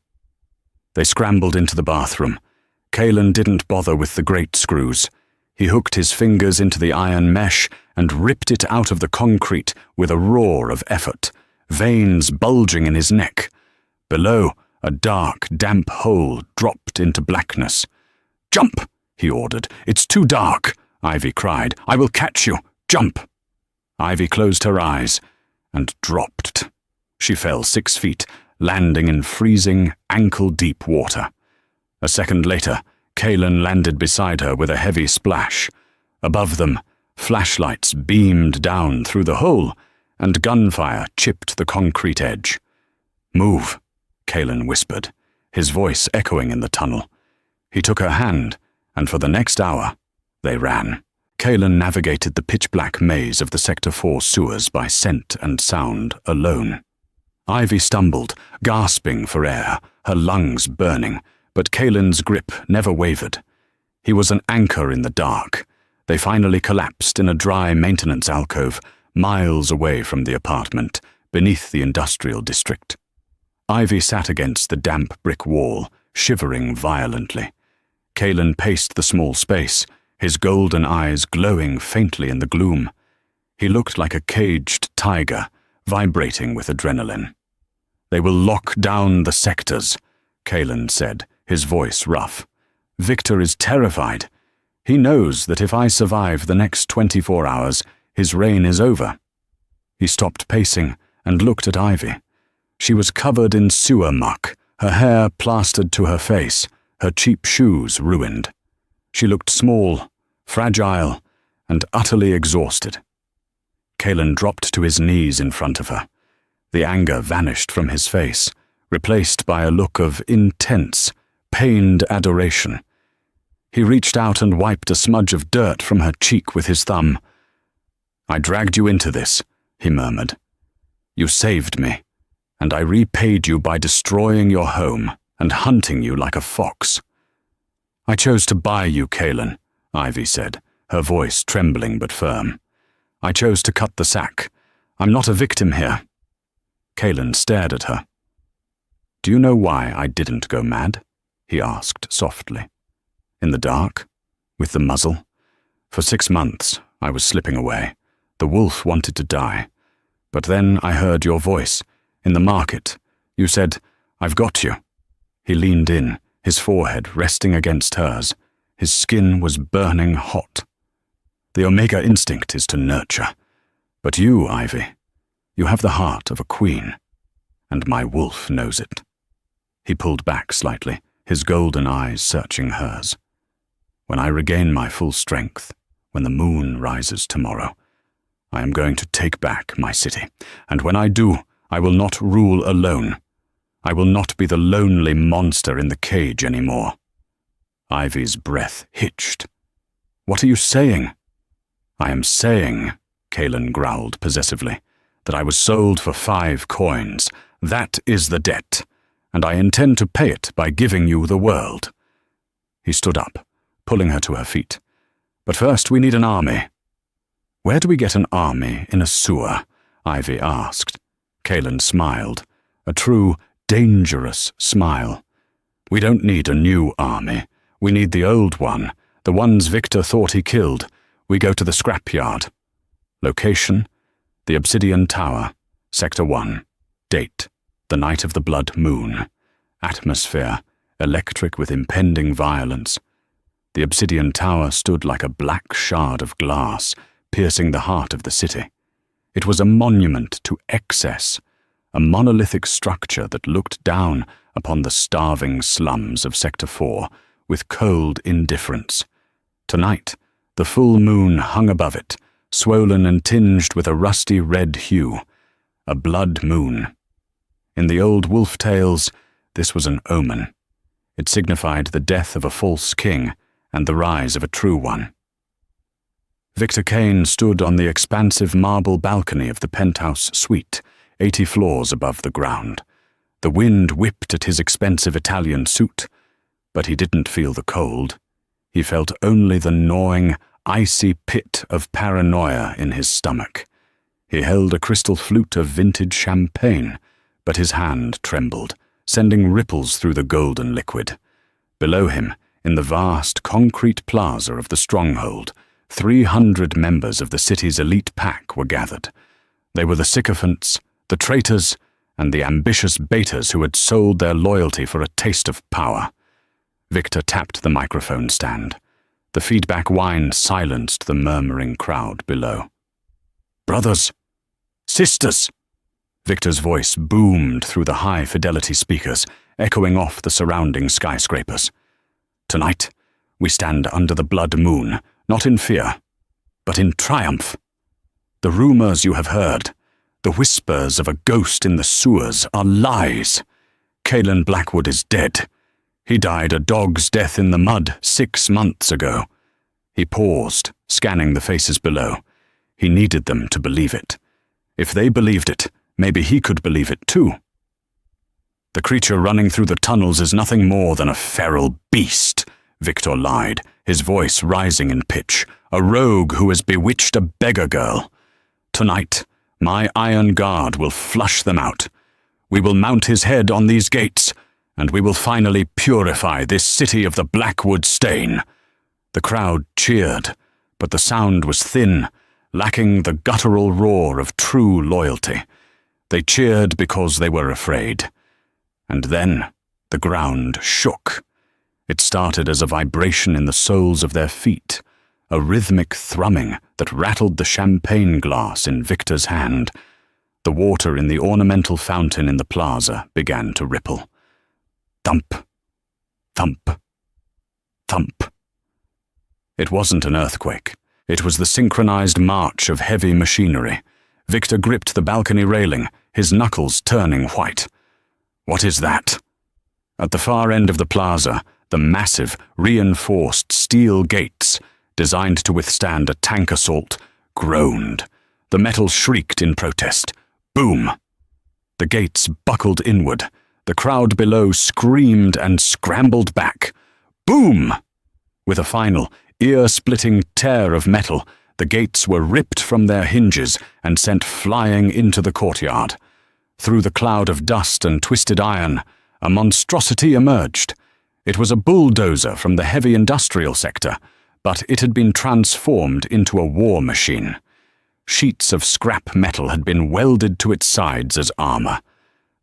They scrambled into the bathroom, Kalen didn't bother with the grate screws. He hooked his fingers into the iron mesh and ripped it out of the concrete with a roar of effort, veins bulging in his neck. Below, a dark, damp hole dropped into blackness. "Jump!" he ordered. "It's too dark," Ivy cried. "I will catch you. Jump!" Ivy closed her eyes and dropped. She fell 6 feet, landing in freezing, ankle-deep water. A second later, Kalen landed beside her with a heavy splash. Above them, flashlights beamed down through the hole, and gunfire chipped the concrete edge. "Move," Kalen whispered, his voice echoing in the tunnel. He took her hand, and for the next hour, they ran. Kalen navigated the pitch-black maze of the Sector 4 sewers by scent and sound alone. Ivy stumbled, gasping for air, her lungs burning, but Kalen's grip never wavered. He was an anchor in the dark. They finally collapsed in a dry maintenance alcove, miles away from the apartment, beneath the industrial district. Ivy sat against the damp brick wall, shivering violently. Kalen paced the small space, his golden eyes glowing faintly in the gloom. He looked like a caged tiger, vibrating with adrenaline. "They will lock down the sectors," Kalen said, his voice rough. "Victor is terrified. He knows that if I survive the next 24 hours, his reign is over." He stopped pacing and looked at Ivy. She was covered in sewer muck, her hair plastered to her face, her cheap shoes ruined. She looked small, fragile, and utterly exhausted. Kalen dropped to his knees in front of her. The anger vanished from his face, replaced by a look of intense, pained adoration. He reached out and wiped a smudge of dirt from her cheek with his thumb. "I dragged you into this," he murmured. "You saved me, and I repaid you by destroying your home and hunting you like a fox." "I chose to buy you, Kalen," Ivy said, her voice trembling but firm. "I chose to cut the sack. I'm not a victim here." Kalen stared at her. "Do you know why I didn't go mad?" he asked softly. "In the dark? With the muzzle? For 6 months, I was slipping away. The wolf wanted to die. But then I heard your voice, in the market. You said, 'I've got you.'" He leaned in, his forehead resting against hers. His skin was burning hot. "The Omega instinct is to nurture. But you, Ivy, you have the heart of a queen, and my wolf knows it." He pulled back slightly, his golden eyes searching hers. "When I regain my full strength, when the moon rises tomorrow, I am going to take back my city, and when I do, I will not rule alone. I will not be the lonely monster in the cage anymore." Ivy's breath hitched. "What are you saying?" "I am saying," Kalen growled possessively, "that I was sold for 5 coins. That is the debt, and I intend to pay it by giving you the world." He stood up, pulling her to her feet. "But first we need an army." "Where do we get an army in a sewer?" Ivy asked. Kalen smiled, a true, dangerous smile. "We don't need a new army. We need the old one, the ones Victor thought he killed. We go to the scrapyard." Location: the Obsidian Tower, Sector 1. Date: the night of the blood moon. Atmosphere: electric with impending violence. The Obsidian Tower stood like a black shard of glass, piercing the heart of the city. It was a monument to excess, a monolithic structure that looked down upon the starving slums of Sector 4 with cold indifference. Tonight, the full moon hung above it, swollen and tinged with a rusty red hue, a blood moon. In the old wolf tales, this was an omen. It signified the death of a false king and the rise of a true one. Victor Kane stood on the expansive marble balcony of the penthouse suite, 80 floors above the ground. The wind whipped at his expensive Italian suit, but he didn't feel the cold. He felt only the gnawing, icy pit of paranoia in his stomach. He held a crystal flute of vintage champagne, but his hand trembled, sending ripples through the golden liquid. Below him, In the vast concrete plaza of the stronghold, 300 members of the city's elite pack were gathered. They were the sycophants, the traitors, and the ambitious betas who had sold their loyalty for a taste of power. Victor tapped the microphone stand. The feedback whine silenced the murmuring crowd below. "Brothers! Sisters!" Victor's voice boomed through the high-fidelity speakers, echoing off the surrounding skyscrapers. "Tonight, we stand under the blood moon, not in fear, but in triumph. The rumors you have heard, the whispers of a ghost in the sewers, are lies. Calen Blackwood is dead. He died a dog's death in the mud 6 months ago." He paused, scanning the faces below. He needed them to believe it. If they believed it, maybe he could believe it too. "The creature running through the tunnels is nothing more than a feral beast," Victor lied, his voice rising in pitch. "A rogue who has bewitched a beggar girl. Tonight, my iron guard will flush them out. We will mount his head on these gates, and we will finally purify this city of the Blackwood stain." The crowd cheered, but the sound was thin, lacking the guttural roar of true loyalty. They cheered because they were afraid. And then the ground shook. It started as a vibration in the soles of their feet, a rhythmic thrumming that rattled the champagne glass in Victor's hand. The water in the ornamental fountain in the plaza began to ripple. Thump, thump, thump. It wasn't an earthquake. It was the synchronized march of heavy machinery. Victor gripped the balcony railing, his knuckles turning white. "What is that?" At the far end of the plaza, the massive, reinforced steel gates, designed to withstand a tank assault, groaned. The metal shrieked in protest. Boom! The gates buckled inward. The crowd below screamed and scrambled back. Boom! With a final, ear-splitting tear of metal, the gates were ripped from their hinges and sent flying into the courtyard. Through the cloud of dust and twisted iron, a monstrosity emerged. It was a bulldozer from the heavy industrial sector, but it had been transformed into a war machine. Sheets of scrap metal had been welded to its sides as armor.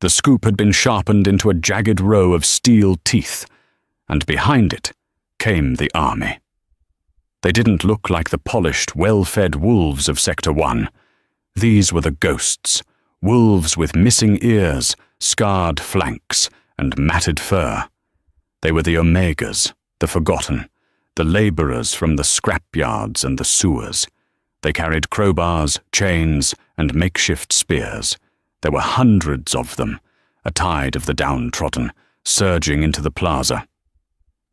The scoop had been sharpened into a jagged row of steel teeth, and behind it came the army. They didn't look like the polished, well-fed wolves of Sector 1. These were the ghosts, wolves with missing ears, scarred flanks, and matted fur. They were the Omegas, the forgotten, the laborers from the scrapyards and the sewers. They carried crowbars, chains, and makeshift spears. There were hundreds of them, a tide of the downtrodden, surging into the plaza.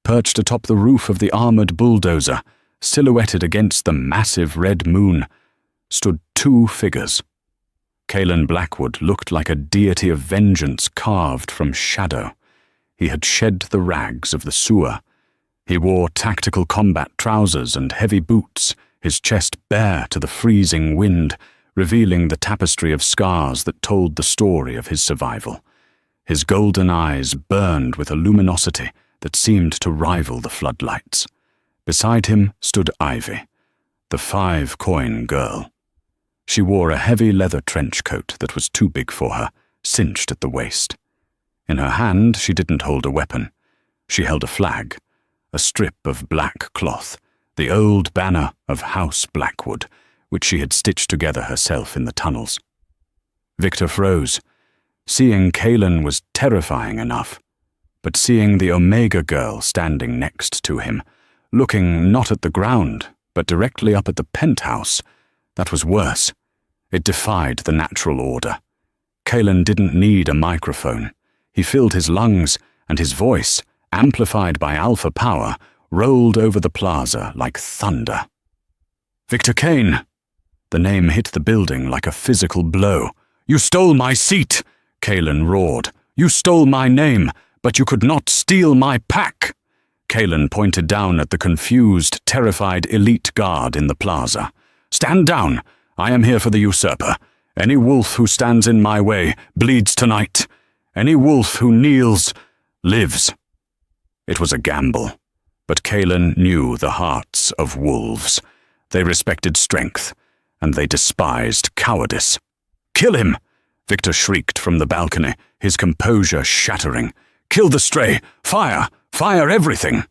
Perched atop the roof of the armored bulldozer, silhouetted against the massive red moon, stood 2 figures. Calen Blackwood looked like a deity of vengeance carved from shadow. He had shed the rags of the sewer. He wore tactical combat trousers and heavy boots, his chest bare to the freezing wind, revealing the tapestry of scars that told the story of his survival. His golden eyes burned with a luminosity that seemed to rival the floodlights. Beside him stood Ivy, the 5-coin girl. She wore a heavy leather trench coat that was too big for her, cinched at the waist. In her hand she didn't hold a weapon. She held a flag, a strip of black cloth, the old banner of House Blackwood, which she had stitched together herself in the tunnels. Victor froze. Seeing Calen was terrifying enough, but seeing the Omega girl standing next to him, looking not at the ground, but directly up at the penthouse, that was worse. It defied the natural order. Calen didn't need a microphone. He filled his lungs, and his voice, amplified by alpha power, rolled over the plaza like thunder. "Victor Kane!" The name hit the building like a physical blow. "You stole my seat!" Calen roared. "You stole my name, but you could not steal my pack!" Calen pointed down at the confused, terrified elite guard in the plaza. "Stand down! I am here for the usurper. Any wolf who stands in my way bleeds tonight. Any wolf who kneels lives." It was a gamble. But Kalen knew the hearts of wolves. They respected strength, and they despised cowardice. "Kill him!" Victor shrieked from the balcony, his composure shattering. "Kill the stray! Fire! Fire everything!"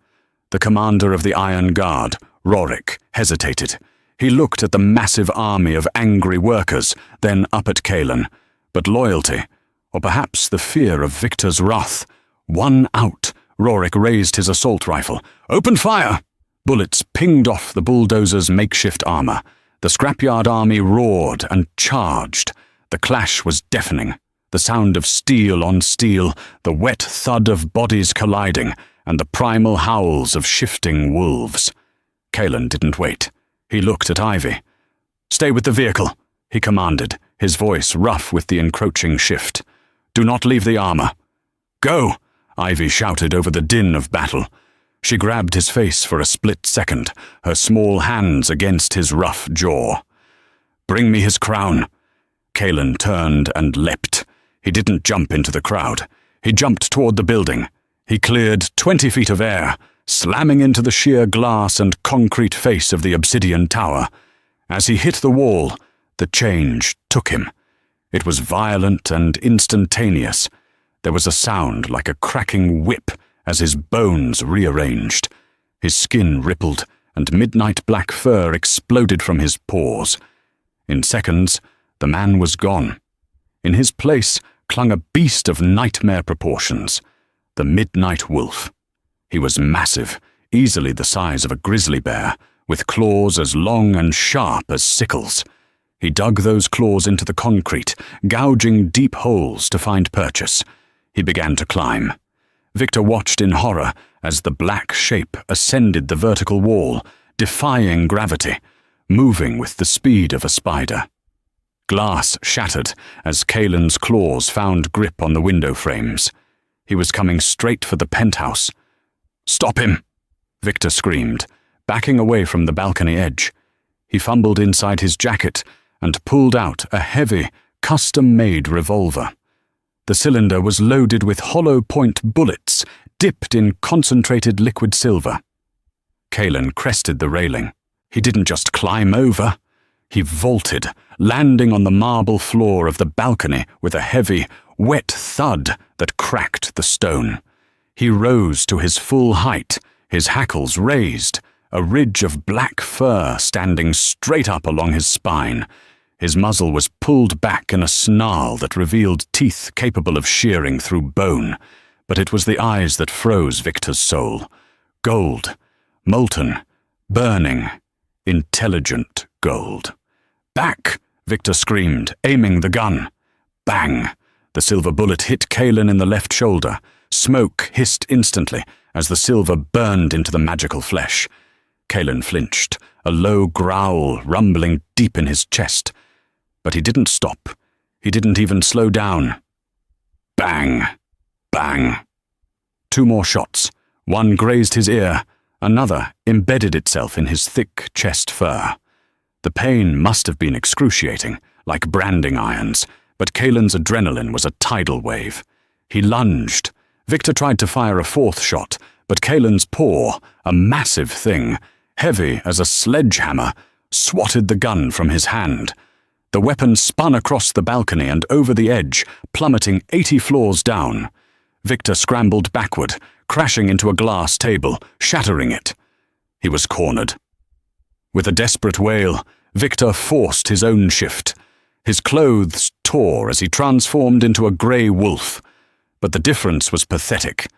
The commander of the Iron Guard, Rorik, hesitated. He looked at the massive army of angry workers, then up at Kalen. But loyalty, or perhaps the fear of Victor's wrath, won out. Rorik raised his assault rifle. "Open fire!" Bullets pinged off the bulldozer's makeshift armor. The scrapyard army roared and charged. The clash was deafening. The sound of steel on steel, the wet thud of bodies colliding, and the primal howls of shifting wolves. Kalen didn't wait. He looked at Ivy. "Stay with the vehicle," he commanded, his voice rough with the encroaching shift. "Do not leave the armor." "Go!" Ivy shouted over the din of battle. She grabbed his face for a split second, her small hands against his rough jaw. "Bring me his crown." Kalen turned and leapt. He didn't jump into the crowd. He jumped toward the building. He cleared 20 feet of air, slamming into the sheer glass and concrete face of the obsidian tower. As he hit the wall, the change took him. It was violent and instantaneous. There was a sound like a cracking whip as his bones rearranged. His skin rippled, and midnight black fur exploded from his pores. In seconds, the man was gone. In his place clung a beast of nightmare proportions, the midnight wolf. He was massive, easily the size of a grizzly bear, with claws as long and sharp as sickles. He dug those claws into the concrete, gouging deep holes to find purchase. He began to climb. Victor watched in horror as the black shape ascended the vertical wall, defying gravity, moving with the speed of a spider. Glass shattered as Kalen's claws found grip on the window frames. He was coming straight for the penthouse. "Stop him!" Victor screamed, backing away from the balcony edge. He fumbled inside his jacket and pulled out a heavy, custom-made revolver. The cylinder was loaded with hollow-point bullets, dipped in concentrated liquid silver. Kalen crested the railing. He didn't just climb over. He vaulted, landing on the marble floor of the balcony with a heavy, wet thud that cracked the stone. He rose to his full height, his hackles raised, a ridge of black fur standing straight up along his spine. His muzzle was pulled back in a snarl that revealed teeth capable of shearing through bone, but it was the eyes that froze Victor's soul. Gold, molten, burning, intelligent gold. "Back!" Victor screamed, aiming the gun. Bang! The silver bullet hit Kalen in the left shoulder. Smoke hissed instantly as the silver burned into the magical flesh. Kalen flinched, a low growl rumbling deep in his chest. But he didn't stop. He didn't even slow down. Bang! Bang! 2 more shots. One grazed his ear. Another embedded itself in his thick chest fur. The pain must have been excruciating, like branding irons, but Kalen's adrenaline was a tidal wave. He lunged. Victor tried to fire a 4th shot, but Kalen's paw, a massive thing, heavy as a sledgehammer, swatted the gun from his hand. The weapon spun across the balcony and over the edge, plummeting 80 floors down. Victor scrambled backward, crashing into a glass table, shattering it. He was cornered. With a desperate wail, Victor forced his own shift. His clothes tore as he transformed into a grey wolf. But the difference was pathetic.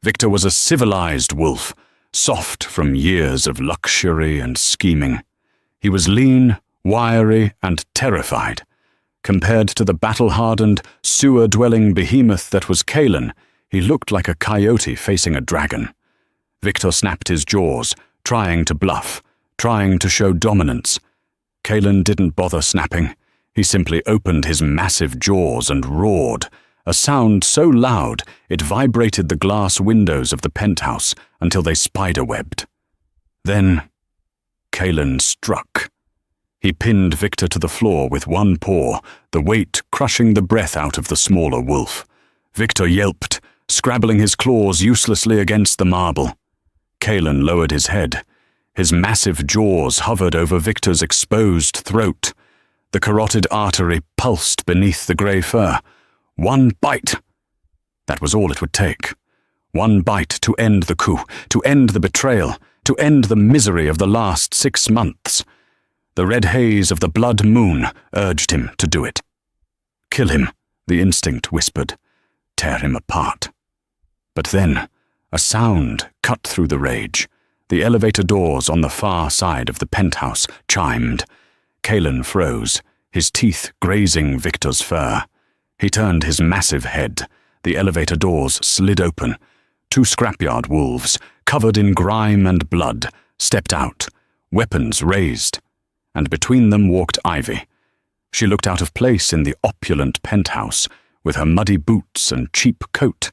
Victor was a civilized wolf, soft from years of luxury and scheming. He was lean, wiry, and terrified. Compared to the battle-hardened, sewer-dwelling behemoth that was Kalen, he looked like a coyote facing a dragon. Victor snapped his jaws, trying to bluff, trying to show dominance. Kalen didn't bother snapping. He simply opened his massive jaws and roared, a sound so loud it vibrated the glass windows of the penthouse until they spiderwebbed. Then Kalen struck. He pinned Victor to the floor with one paw, the weight crushing the breath out of the smaller wolf. Victor yelped, scrabbling his claws uselessly against the marble. Kalen lowered his head. His massive jaws hovered over Victor's exposed throat. The carotid artery pulsed beneath the grey fur. One bite! That was all it would take. One bite to end the coup, to end the betrayal, to end the misery of the last 6 months. The red haze of the blood moon urged him to do it. Kill him, the instinct whispered. Tear him apart. But then, a sound cut through the rage. The elevator doors on the far side of the penthouse chimed. Kalen froze, his teeth grazing Victor's fur. He turned his massive head. The elevator doors slid open. 2 scrapyard wolves, covered in grime and blood, stepped out, weapons raised, and between them walked Ivy. She looked out of place in the opulent penthouse, with her muddy boots and cheap coat,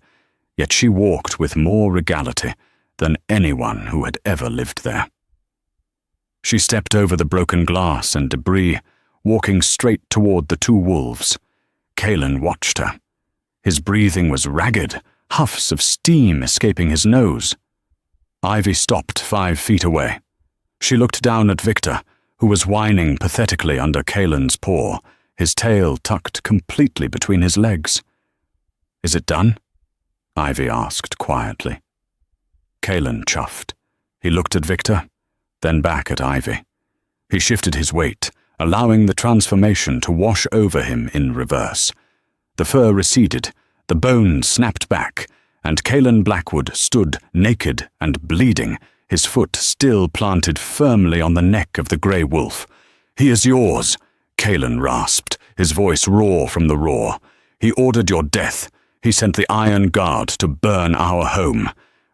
yet she walked with more regality than anyone who had ever lived there. She stepped over the broken glass and debris, walking straight toward the 2 wolves. Kalen watched her. His breathing was ragged, huffs of steam escaping his nose. Ivy stopped 5 feet away. She looked down at Victor, who was whining pathetically under Kalen's paw, his tail tucked completely between his legs. "Is it done?" Ivy asked quietly. Kalen chuffed. He looked at Victor, then back at Ivy. He shifted his weight, allowing the transformation to wash over him in reverse. The fur receded, the bones snapped back, and Kalen Blackwood stood naked and bleeding, his foot still planted firmly on the neck of the grey wolf. "He is yours," Kalen rasped, his voice raw from the roar. "He ordered your death. He sent the Iron Guard to burn our home.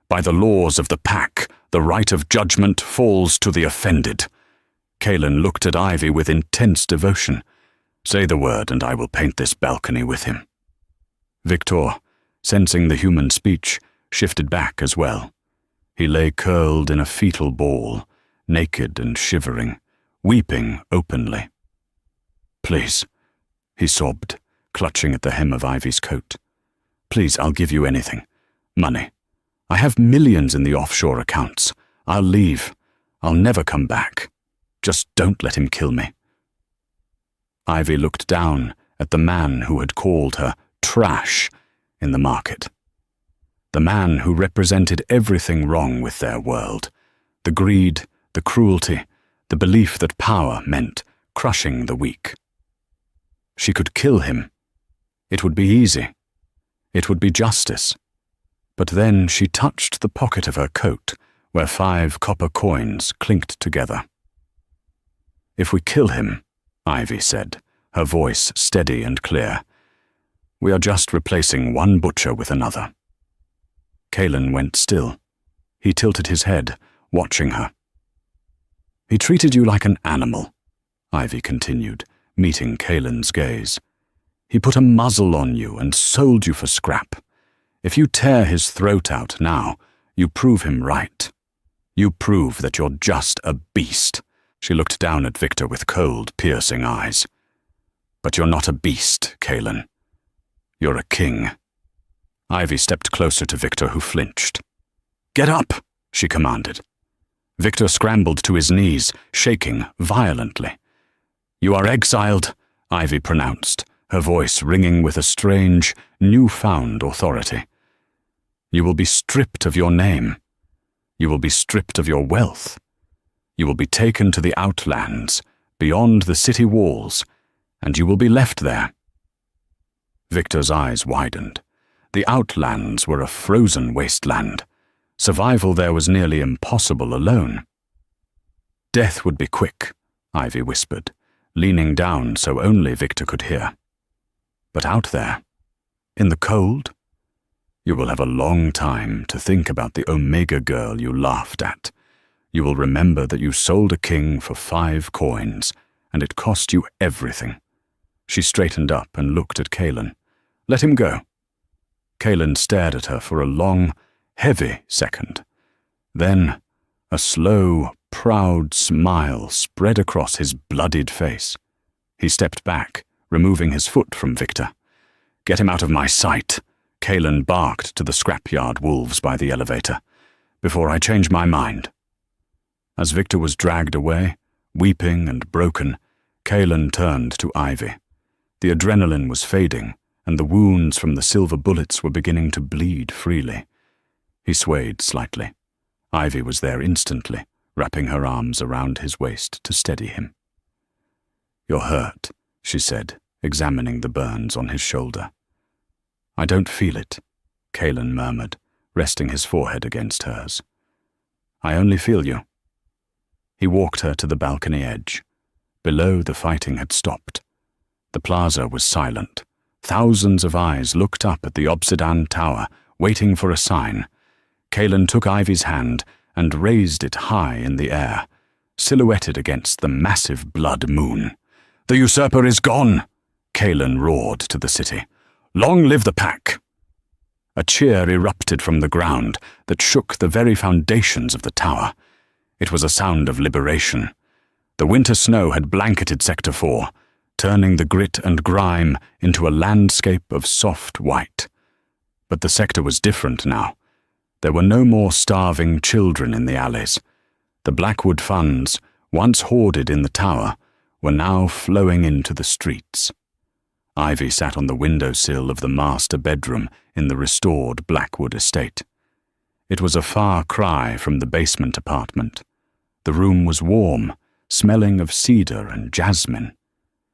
By the laws of the pack, the right of judgment falls to the offended." Kalen looked at Ivy with intense devotion. "Say the word and I will paint this balcony with him." Victor, sensing the human speech, shifted back as well. He lay curled in a fetal ball, naked and shivering, weeping openly. "Please," he sobbed, clutching at the hem of Ivy's coat. "Please, I'll give you anything. Money. I have millions in the offshore accounts. I'll leave. I'll never come back. Just don't let him kill me." Ivy looked down at the man who had called her trash in the market. The man who represented everything wrong with their world. The greed, the cruelty, the belief that power meant crushing the weak. She could kill him. It would be easy. It would be justice. But then she touched the pocket of her coat, where 5 copper coins clinked together. "If we kill him," Ivy said, her voice steady and clear, "we are just replacing one butcher with another." Kalen went still. He tilted his head, watching her. "He treated you like an animal," Ivy continued, meeting Kalen's gaze. "He put a muzzle on you and sold you for scrap. If you tear his throat out now, you prove him right. You prove that you're just a beast." She looked down at Victor with cold, piercing eyes. "But you're not a beast, Kalen. You're a king." Ivy stepped closer to Victor, who flinched. "Get up," she commanded. Victor scrambled to his knees, shaking violently. "You are exiled," Ivy pronounced, her voice ringing with a strange, newfound authority. "You will be stripped of your name. You will be stripped of your wealth. You will be taken to the outlands, beyond the city walls, and you will be left there." Victor's eyes widened. The outlands were a frozen wasteland. Survival there was nearly impossible alone. "Death would be quick," Ivy whispered, leaning down so only Victor could hear. "But out there, in the cold, you will have a long time to think about the Omega girl you laughed at. You will remember that you sold a king for 5 coins, and it cost you everything." She straightened up and looked at Kalen. "Let him go." Kalen stared at her for a long, heavy second. Then a slow, proud smile spread across his bloodied face. He stepped back, removing his foot from Victor. "Get him out of my sight," Kalen barked to the scrapyard wolves by the elevator. before I change my mind." As Victor was dragged away, weeping and broken, Kaelin turned to Ivy. The adrenaline was fading, and the wounds from the silver bullets were beginning to bleed freely. He swayed slightly. Ivy was there instantly, wrapping her arms around his waist to steady him. "You're hurt," she said, examining the burns on his shoulder. "I don't feel it," Kaelin murmured, resting his forehead against hers. "I only feel you." He walked her to the balcony edge. Below, the fighting had stopped. The plaza was silent. Thousands of eyes looked up at the obsidian tower, waiting for a sign. Kaelin took Ivy's hand and raised it high in the air, silhouetted against the massive blood moon. "The usurper is gone!" Kaelin roared to the city. "Long live the pack!" A cheer erupted from the ground that shook the very foundations of the tower. It was a sound of liberation. The winter snow had blanketed Sector 4, turning the grit and grime into a landscape of soft white. But the sector was different now. There were no more starving children in the alleys. The Blackwood funds, once hoarded in the tower, were now flowing into the streets. Ivy sat on the windowsill of the master bedroom in the restored Blackwood estate. It was a far cry from the basement apartment. The room was warm, smelling of cedar and jasmine.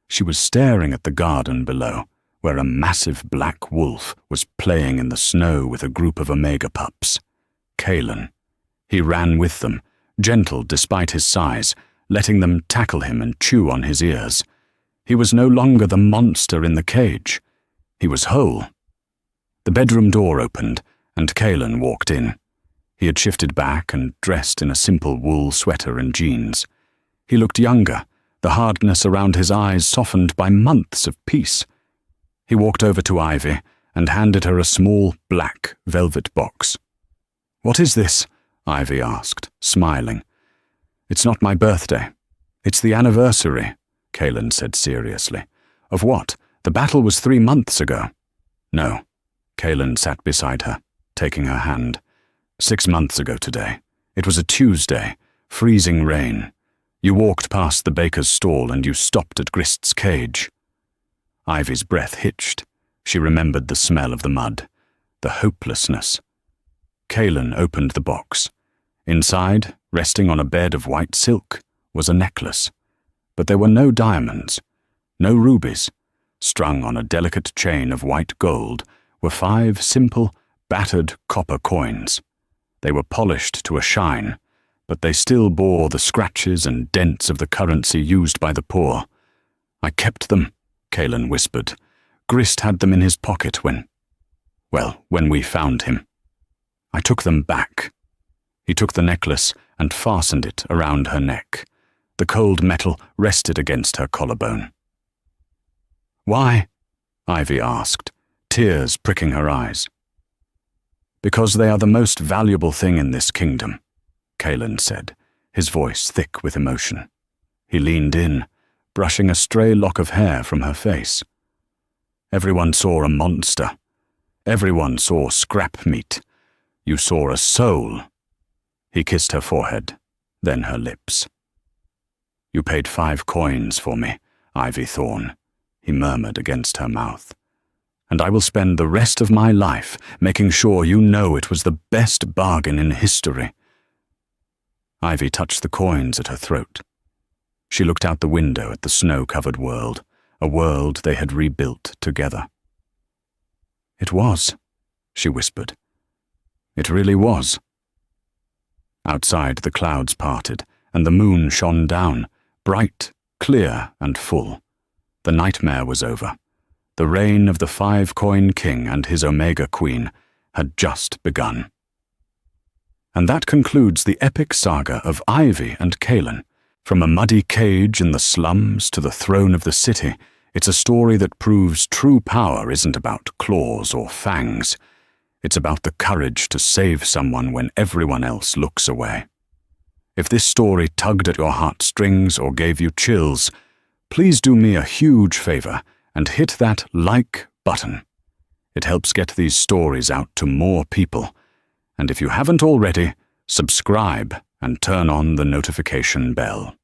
She was staring at the garden below, where a massive black wolf was playing in the snow with a group of omega pups. Kaelin. He ran with them, gentle despite his size, letting them tackle him and chew on his ears. He was no longer the monster in the cage. He was whole. The bedroom door opened, and Kaelin walked in. He had shifted back and dressed in a simple wool sweater and jeans. He looked younger, the hardness around his eyes softened by months of peace. He walked over to Ivy and handed her a small, black velvet box. "What is this?" Ivy asked, smiling. "It's not my birthday. It's the anniversary," Kaelin said seriously. "Of what? The battle was 3 months ago." "No." Kaelin sat beside her, taking her hand. 6 months ago today. It was a Tuesday, freezing rain. You walked past the baker's stall and you stopped at Grist's cage." Ivy's breath hitched. She remembered the smell of the mud, the hopelessness. Kaelin opened the box. Inside, resting on a bed of white silk, was a necklace. But there were no diamonds, no rubies. Strung on a delicate chain of white gold were 5 simple, battered copper coins. They were polished to a shine, but they still bore the scratches and dents of the currency used by the poor. "I kept them," Kaelin whispered. "Grist had them in his pocket when we found him. I took them back." He took the necklace and fastened it around her neck. The cold metal rested against her collarbone. "Why?" Ivy asked, tears pricking her eyes. "Because they are the most valuable thing in this kingdom," Kaelin said, his voice thick with emotion. He leaned in, brushing a stray lock of hair from her face. "Everyone saw a monster. Everyone saw scrap meat. You saw a soul." He kissed her forehead, then her lips. "You paid 5 coins for me, Ivy Thorne," he murmured against her mouth. "And I will spend the rest of my life making sure you know it was the best bargain in history." Ivy touched the coins at her throat. She looked out the window at the snow-covered world, a world they had rebuilt together. "It was," she whispered. "It really was." Outside, the clouds parted, and the moon shone down, bright, clear, and full. The nightmare was over. The reign of the 5-coin king and his Omega Queen had just begun. And that concludes the epic saga of Ivy and Kaelin. From a muddy cage in the slums to the throne of the city, it's a story that proves true power isn't about claws or fangs. It's about the courage to save someone when everyone else looks away. If this story tugged at your heartstrings or gave you chills, please do me a huge favor and hit that like button. It helps get these stories out to more people. And if you haven't already, subscribe, and turn on the notification bell.